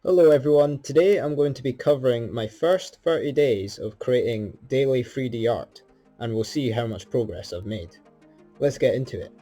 Hello everyone, today I'm going to be covering my first 30 days of creating daily 3D art, and we'll see how much progress I've made. Let's get into it.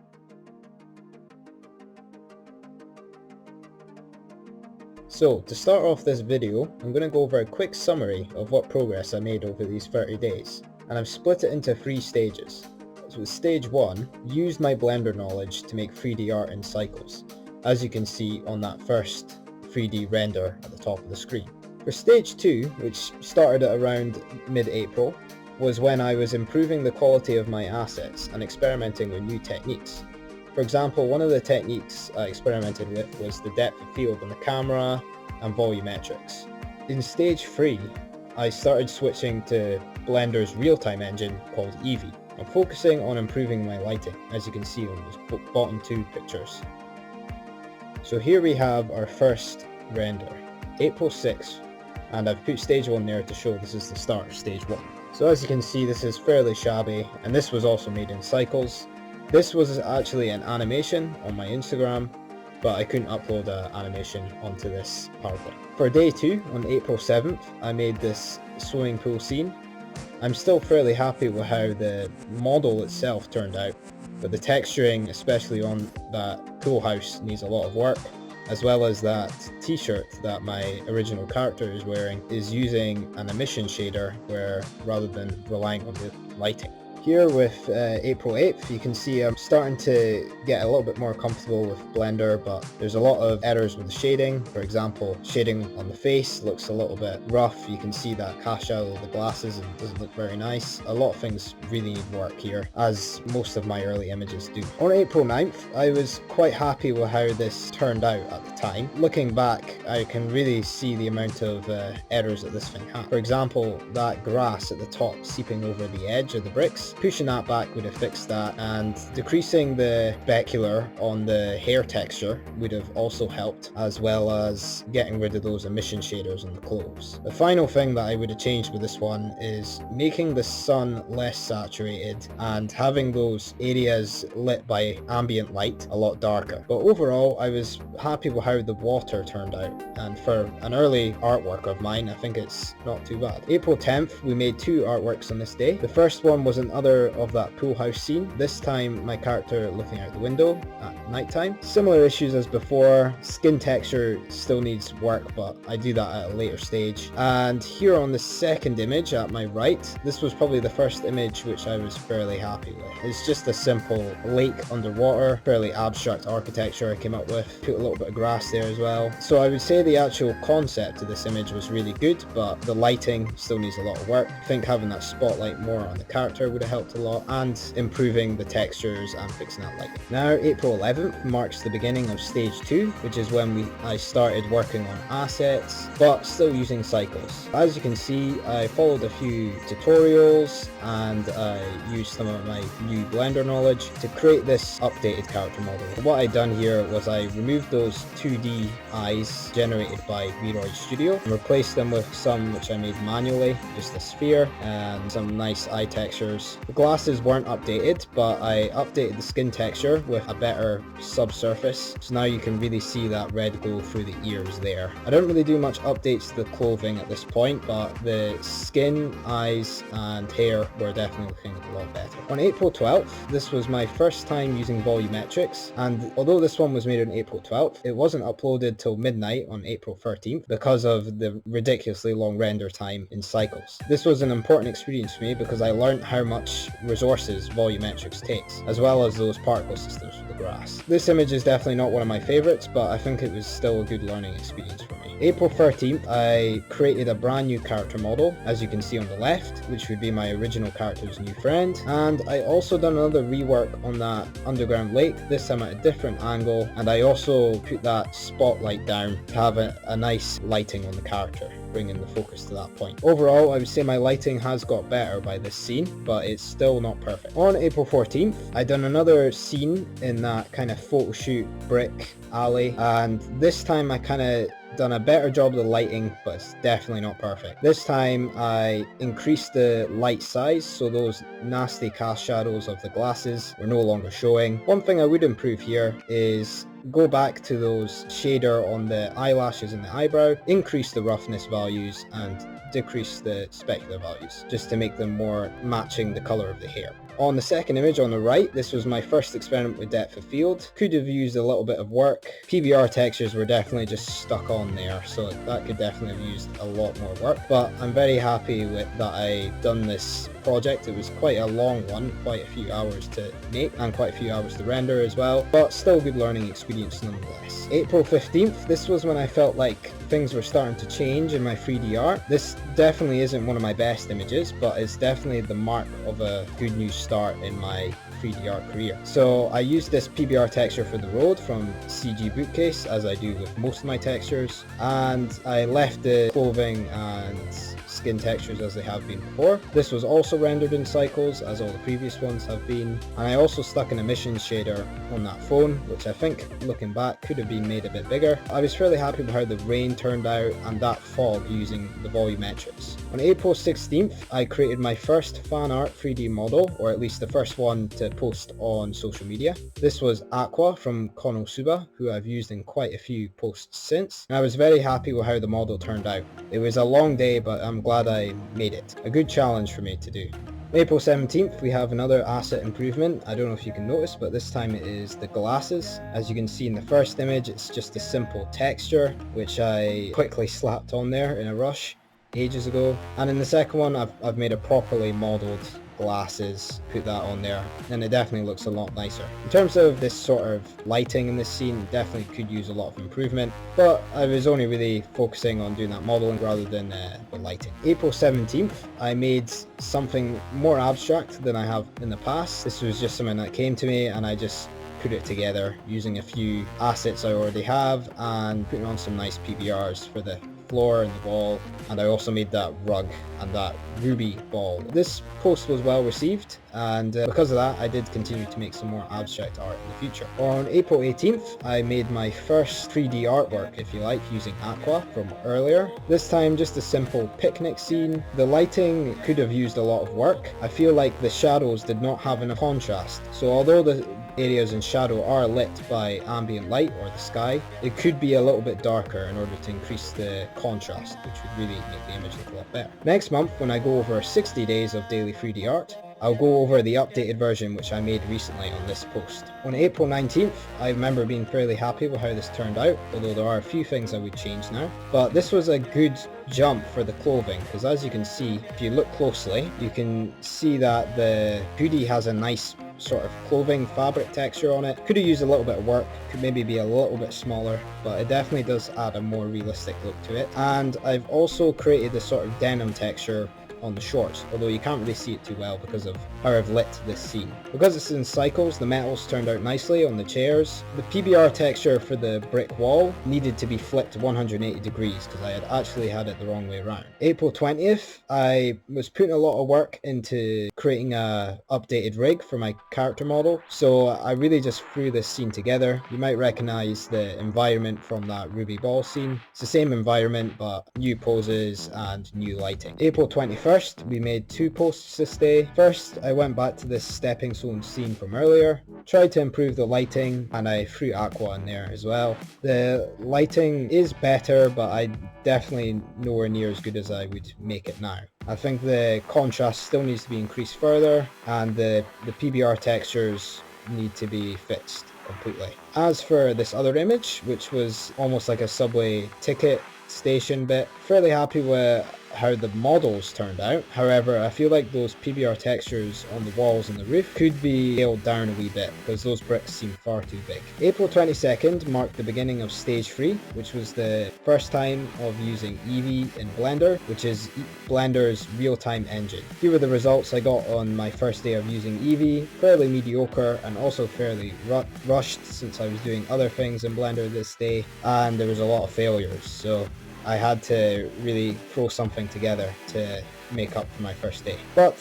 So, to start off this video, I'm going to go over a quick summary of what progress I made over these 30 days, and I've split it into 3 stages. So with stage 1, used my Blender knowledge to make 3D art in cycles, as you can see on that first 3D render at the top of the screen. For stage 2, which started at around mid-April, was when I was improving the quality of my assets and experimenting with new techniques. For example, one of the techniques I experimented with was the depth of field on the camera and volumetrics. In stage 3, I started switching to Blender's real-time engine called eevee. I'm focusing on improving my lighting, as you can see on those bottom 2 pictures. So here we have our first render, April 6th, and I've put stage 1 there to show this is the start of stage 1. So as you can see, this is fairly shabby, and this was also made in cycles. This was actually an animation on my Instagram, but I couldn't upload an animation onto this PowerPoint. For day 2, on April 7th, I made this swimming pool scene. I'm still fairly happy with how the model itself turned out, but the texturing, especially on that pool house, needs a lot of work, as well as that t-shirt that my original character is wearing is using an emission shader where rather than relying on the lighting. Here with April 8th, you can see I'm starting to get a little bit more comfortable with Blender, but there's a lot of errors with the shading. For example, shading on the face looks a little bit rough. You can see that cast shadow of the glasses and it doesn't look very nice. A lot of things really need work here, as most of my early images do. On April 9th, I was quite happy with how this turned out at the time. Looking back, I can really see the amount of errors that this thing had. For example, that grass at the top seeping over the edge of the bricks. Pushing that back would have fixed that, and decreasing the specular on the hair texture would have also helped, as well as getting rid of those emission shaders on the clothes. The final thing that I would have changed with this one is making the sun less saturated and having those areas lit by ambient light a lot darker. But overall, I was happy with how the water turned out, and for an early artwork of mine, I think it's not too bad. April 10th, we made 2 artworks on this day. The first one was another of that pool house scene, this time my character looking out the window at nighttime. Similar issues as before, skin texture still needs work, but I do that at a later stage. And here on the second image at my right, this was probably the first image which I was fairly happy with. It's just a simple lake underwater, fairly abstract architecture I came up with, put a little bit of grass there as well. So I would say the actual concept of this image was really good, but the lighting still needs a lot of work. I think having that spotlight more on the character would have helped a lot, and improving the textures and fixing that lighting. Now April 11th marks the beginning of stage 2, which is when I started working on assets, but still using cycles. As you can see, I followed a few tutorials and I used some of my new Blender knowledge to create this updated character model. What I done here was I removed those 2D eyes generated by Leroy Studio and replaced them with some which I made manually, just a sphere and some nice eye textures. The glasses weren't updated, but I updated the skin texture with a better subsurface, so now you can really see that red glow through the ears there. I don't really do much updates to the clothing at this point, but the skin, eyes and hair were definitely looking a lot better. On April 12th, this was my first time using volumetrics, and although this one was made on April 12th, it wasn't uploaded till midnight on April 13th because of the ridiculously long render time in cycles. This was an important experience for me because I learned how much resources volumetrics takes, as well as those particle systems for the grass. This image is definitely not one of my favorites, but I think it was still a good learning experience for me. April 13th, I created a brand new character model, as you can see on the left, which would be my original character's new friend, and I also done another rework on that underground lake, this time at a different angle, and I also put that spotlight down to have a nice lighting on the character, bringing the focus to that point. Overall, I would say my lighting has got better by this scene, but it's still not perfect. On April 14th, I done another scene in that kind of photo shoot brick alley, and this time I kind of done a better job of the lighting, but it's definitely not perfect. This time I increased the light size, so those nasty cast shadows of the glasses were no longer showing. One thing I would improve here is go back to those shader on the eyelashes and the eyebrow, increase the roughness values and decrease the specular values, just to make them more matching the colour of the hair. On the second image on the right, this was my first experiment with depth of field. Could have used a little bit of work. PBR textures were definitely just stuck on there, so that could definitely have used a lot more work. But I'm very happy with that I done this project. It was quite a long one, quite a few hours to make and quite a few hours to render as well, but still good learning experience nonetheless. April 15th, this was when I felt like things were starting to change in my 3D art. This definitely isn't one of my best images, but it's definitely the mark of a good new start in my 3D art career. So I used this PBR texture for the road from CG Bookcase, as I do with most of my textures, and I left the clothing and skin textures as they have been before. This was also rendered in cycles, as all the previous ones have been, and I also stuck an emissions shader on that phone, which I think, looking back, could have been made a bit bigger. I was fairly happy with how the rain turned out and that fog using the volumetrics. On April 16th, I created my first fan art 3D model, or at least the first one to post on social media. This was Aqua from Konosuba, who I've used in quite a few posts since, and I was very happy with how the model turned out. It was a long day, but I'm glad I made it. A good challenge for me to do. April 17th, we have another asset improvement. I don't know if you can notice, but this time it is the glasses. As you can see in the first image, it's just a simple texture, which I quickly slapped on there in a rush ages ago. And in the second one, I've made a properly modeled glasses, put that on there, and it definitely looks a lot nicer. In terms of this sort of lighting in this scene, definitely could use a lot of improvement, but I was only really focusing on doing that modeling rather than the lighting. April 17th, I made something more abstract than I have in the past. This was just something that came to me and I just put it together using a few assets I already have and putting on some nice PBRs for the floor and the wall, and I also made that rug and that ruby ball. This post was well received, and because of that I did continue to make some more abstract art in the future. On April 18th I made my first 3D artwork, if you like, using Aqua from earlier. This time just a simple picnic scene. The lighting could have used a lot of work. I feel like the shadows did not have enough contrast, so although the areas in shadow are lit by ambient light or the sky, it could be a little bit darker in order to increase the contrast, which would really make the image look a lot better. Next month, when I go over 60 days of daily 3D art, I'll go over the updated version which I made recently on this post. On April 19th, I remember being fairly happy with how this turned out, although there are a few things I would change now. But this was a good jump for the clothing, because as you can see, if you look closely, you can see that the hoodie has a nice sort of clothing fabric texture on it. Could have used a little bit of work, could maybe be a little bit smaller, but it definitely does add a more realistic look to it. And I've also created this sort of denim texture on the shorts, although you can't really see it too well because of how I've lit this scene. Because it's in cycles, the metals turned out nicely on the chairs. The PBR texture for the brick wall needed to be flipped 180 degrees because I had actually had it the wrong way around. April 20th, I was putting a lot of work into creating a updated rig for my character model, so I really just threw this scene together. You might recognize the environment from that ruby ball scene. It's the same environment, but new poses and new lighting. April 21st, we made two posts this day. First, I went back to this stepping stone scene from earlier, tried to improve the lighting, and I threw Aqua in there as well. The lighting is better, but I definitely nowhere near as good as I would make it now. I think the contrast still needs to be increased further, and the PBR textures need to be fixed completely. As for this other image, which was almost like a subway ticket station bit, fairly happy with how the models turned out. However, I feel like those PBR textures on the walls and the roof could be scaled down a wee bit because those bricks seem far too big. April 22nd marked the beginning of stage 3, which was the first time of using eevee in Blender, which is Blender's real-time engine. Here were the results I got on my first day of using eevee. Fairly mediocre and also fairly rushed since I was doing other things in Blender this day, and there was a lot of failures, so I had to really throw something together to make up for my first day. But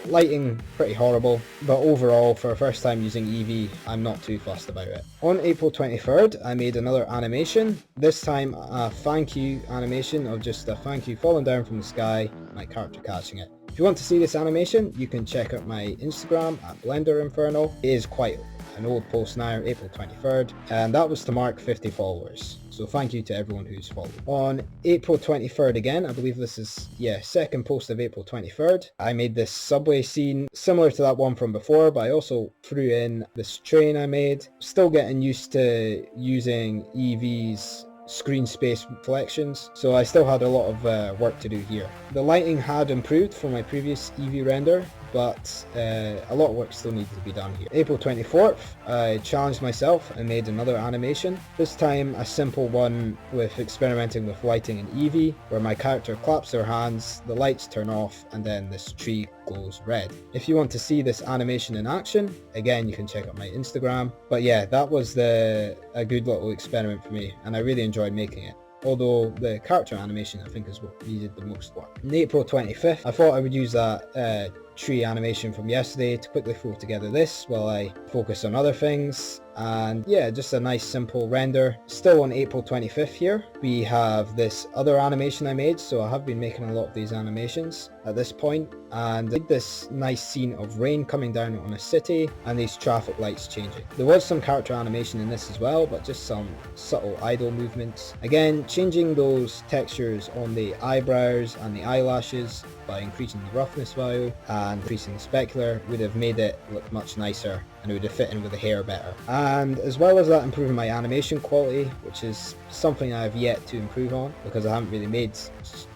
lighting pretty horrible, but overall for a first time using eevee, I'm not too fussed about it. On April 23rd, I made another animation, this time a thank you animation of just a thank you falling down from the sky, my character catching it. If you want to see this animation, you can check out my Instagram at Blender Inferno. It is quite an old post now, April 23rd, and that was to mark 50 followers. So thank you to everyone who's followed. On April 23rd again, I believe this is, second post of April 23rd, I made this subway scene similar to that one from before, but I also threw in this train I made. Still getting used to using eevee's screen space reflections, so I still had a lot of work to do here. The lighting had improved from my previous eevee render, but a lot of work still needed to be done here. April 24th, I challenged myself and made another animation, this time a simple one with experimenting with lighting in eevee, where my character claps their hands, the lights turn off, and then this tree goes red. If you want to see this animation in action, again you can check out my Instagram. But yeah, that was a good little experiment for me, and I really enjoyed making it. Although the character animation I think is what needed the most work. On April 25th, I thought I would use that tree animation from yesterday to quickly throw together this while I focus on other things. And yeah, just a nice simple render. Still on April 25th here, we have this other animation I made, so I have been making a lot of these animations at this point, and I did this nice scene of rain coming down on a city and these traffic lights changing. There was some character animation in this as well, but just some subtle idle movements. Again, changing those textures on the eyebrows and the eyelashes by increasing the roughness value and increasing the specular would have made it look much nicer, and it would have fit in with the hair better. And as well as that, improving my animation quality, which is something I have yet to improve on because I haven't really made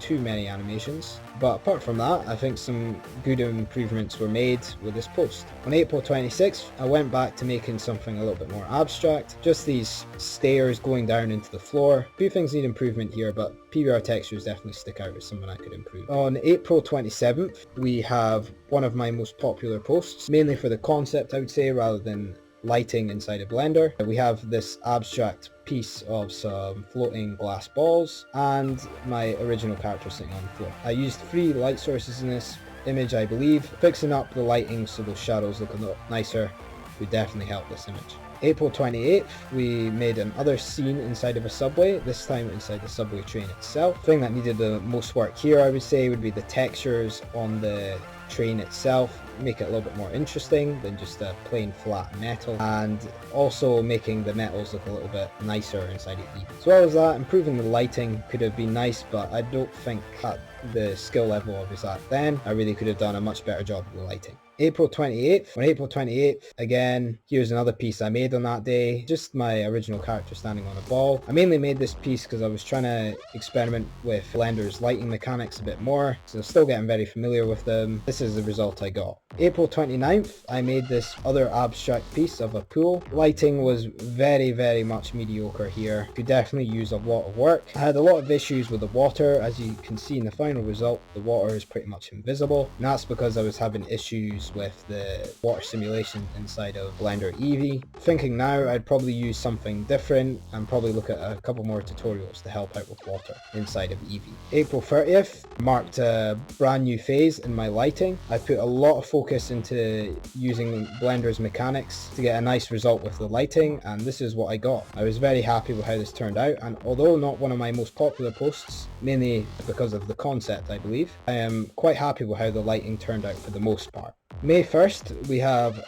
too many animations. But apart from that, I think some good improvements were made with this post. On April 26th, I went back to making something a little bit more abstract. Just these stairs going down into the floor. A few things need improvement here, but PBR textures definitely stick out as something I could improve. On April 27th, we have one of my most popular posts, mainly for the concept I would say, rather than lighting inside a blender. We have this abstract piece of some floating glass balls and my original character sitting on the floor. I used 3 light sources in this image, I believe. Fixing up the lighting so those shadows look a lot nicer would definitely help this image. April 28th, we made another scene inside of a subway, this time inside the subway train itself. The thing that needed the most work here, I would say, would be the textures on the train itself. Make it a little bit more interesting than just a plain flat metal, and also making the metals look a little bit nicer inside it. As well as that, improving the lighting could have been nice, but I don't think at the skill level I was at then, I really could have done a much better job with the lighting. April 28th. On April 28th, again, here's another piece I made on that day. Just my original character standing on a ball. I mainly made this piece because I was trying to experiment with Blender's lighting mechanics a bit more, so still getting very familiar with them. This is the result I got. April 29th, I made this other abstract piece of a pool. Lighting was very much mediocre here. Could definitely use a lot of work. I had a lot of issues with the water. As you can see in the final result, the water is pretty much invisible, and that's because I was having issues with the water simulation inside of Blender eevee. Thinking now, I'd probably use something different and probably look at a couple more tutorials to help out with water inside of eevee. April 30th marked a brand new phase in my lighting. I put a lot of focus into using Blender's mechanics to get a nice result with the lighting, and this is what I got. I was very happy with how this turned out, and although not one of my most popular posts, mainly because of the concept I believe, I am quite happy with how the lighting turned out for the most part. May 1st, we have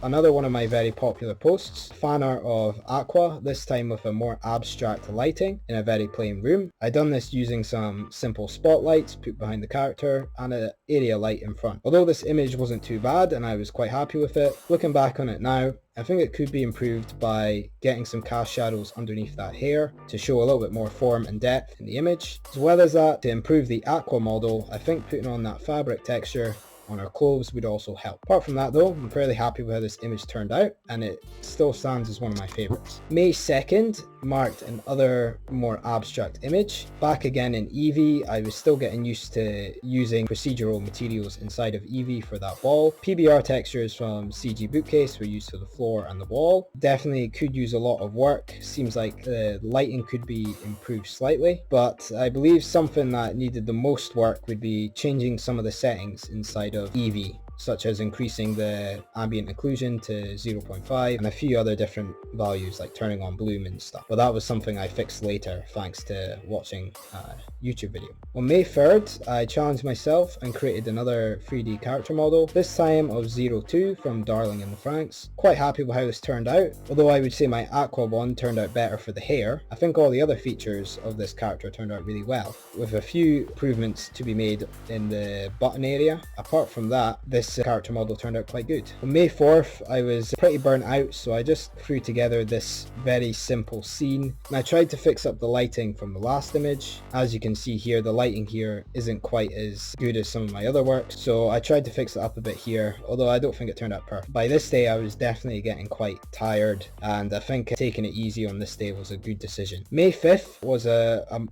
another one of my very popular posts, fan art of Aqua, this time with a more abstract lighting in a very plain room. I done this using some simple spotlights put behind the character and an area light in front. Although this image wasn't too bad and I was quite happy with it, looking back on it now, I think it could be improved by getting some cast shadows underneath that hair to show a little bit more form and depth in the image. As well as that, to improve the Aqua model, I think putting on that fabric texture on our clothes would also help. Apart from that though, I'm fairly happy with how this image turned out, and it still stands as one of my favorites. May 2nd marked another more abstract image. Back again in eevee, I was still getting used to using procedural materials inside of eevee for that wall. PBR textures from CG Bookcase were used for the floor and the wall. Definitely could use a lot of work. Seems like the lighting could be improved slightly, but I believe something that needed the most work would be changing some of the settings inside of eevee. such as increasing the ambient occlusion to 0.5 and a few other different values like turning on bloom and stuff. But that was something I fixed later thanks to watching a YouTube video. On May 3rd, I challenged myself and created another 3D character model, this time of 02 from Darling in the Franxx. Quite happy with how this turned out, although I would say my aqua one turned out better for the hair. I think all the other features of this character turned out really well, with a few improvements to be made in the button area. Apart from that, this character model turned out quite good. On May 4th, I was pretty burnt out, so I just threw together this very simple scene, and I tried to fix up the lighting from the last image. As you can see here, the lighting here isn't quite as good as some of my other work, so I tried to fix it up a bit here, although I don't think it turned out perfect. By this day, I was definitely getting quite tired, and I think taking it easy on this day was a good decision. May 5th was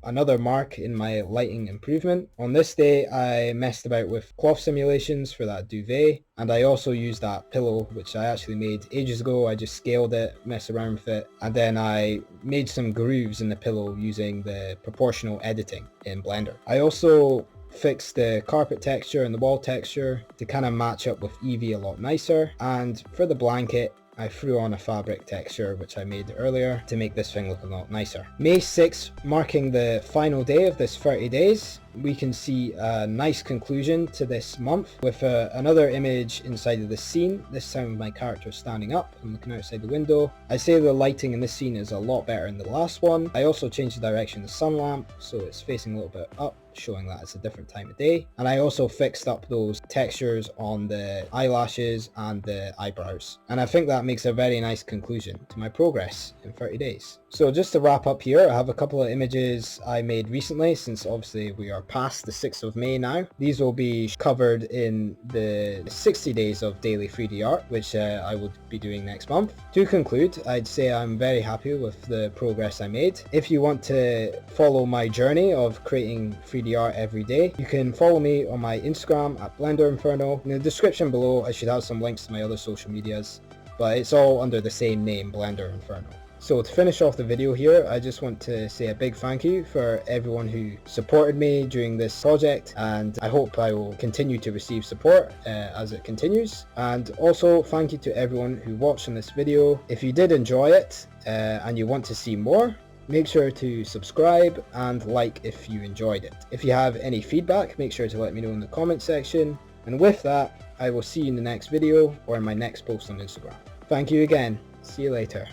another mark in my lighting improvement. On this day, I messed about with cloth simulations for that duvet, and I also used that pillow which I actually made ages ago. I just scaled it, messed around with it, and then I made some grooves in the pillow using the proportional editing in Blender. I also fixed the carpet texture and the wall texture to kind of match up with eevee a lot nicer, and for the blanket I threw on a fabric texture which I made earlier to make this thing look a lot nicer. May 6th, marking the final day of this 30 days, we can see a nice conclusion to this month with another image inside of the scene, this time with my character standing up and looking outside the window. I'd say the lighting in this scene is a lot better than the last one. I also changed the direction of the sun lamp so it's facing a little bit up, showing that it's a different time of day. And I also fixed up those textures on the eyelashes and the eyebrows. And I think that makes a very nice conclusion to my progress in 30 days. So just to wrap up here, I have a couple of images I made recently, since obviously we are past the 6th of May now. These will be covered in the 60 days of daily 3D art, which I will be doing next month. To conclude, I'd say I'm very happy with the progress I made. If you want to follow my journey of creating 3D art every day, you can follow me on my Instagram at Blender Inferno. In the description below, I should have some links to my other social medias, but it's all under the same name, Blender Inferno. So to finish off the video here, I just want to say a big thank you for everyone who supported me during this project, and I hope I will continue to receive support as it continues. And also thank you to everyone who watched in this video. If you did enjoy it and you want to see more, make sure to subscribe and like if you enjoyed it. If you have any feedback, make sure to let me know in the comment section. And with that, I will see you in the next video or in my next post on Instagram. Thank you again. See you later.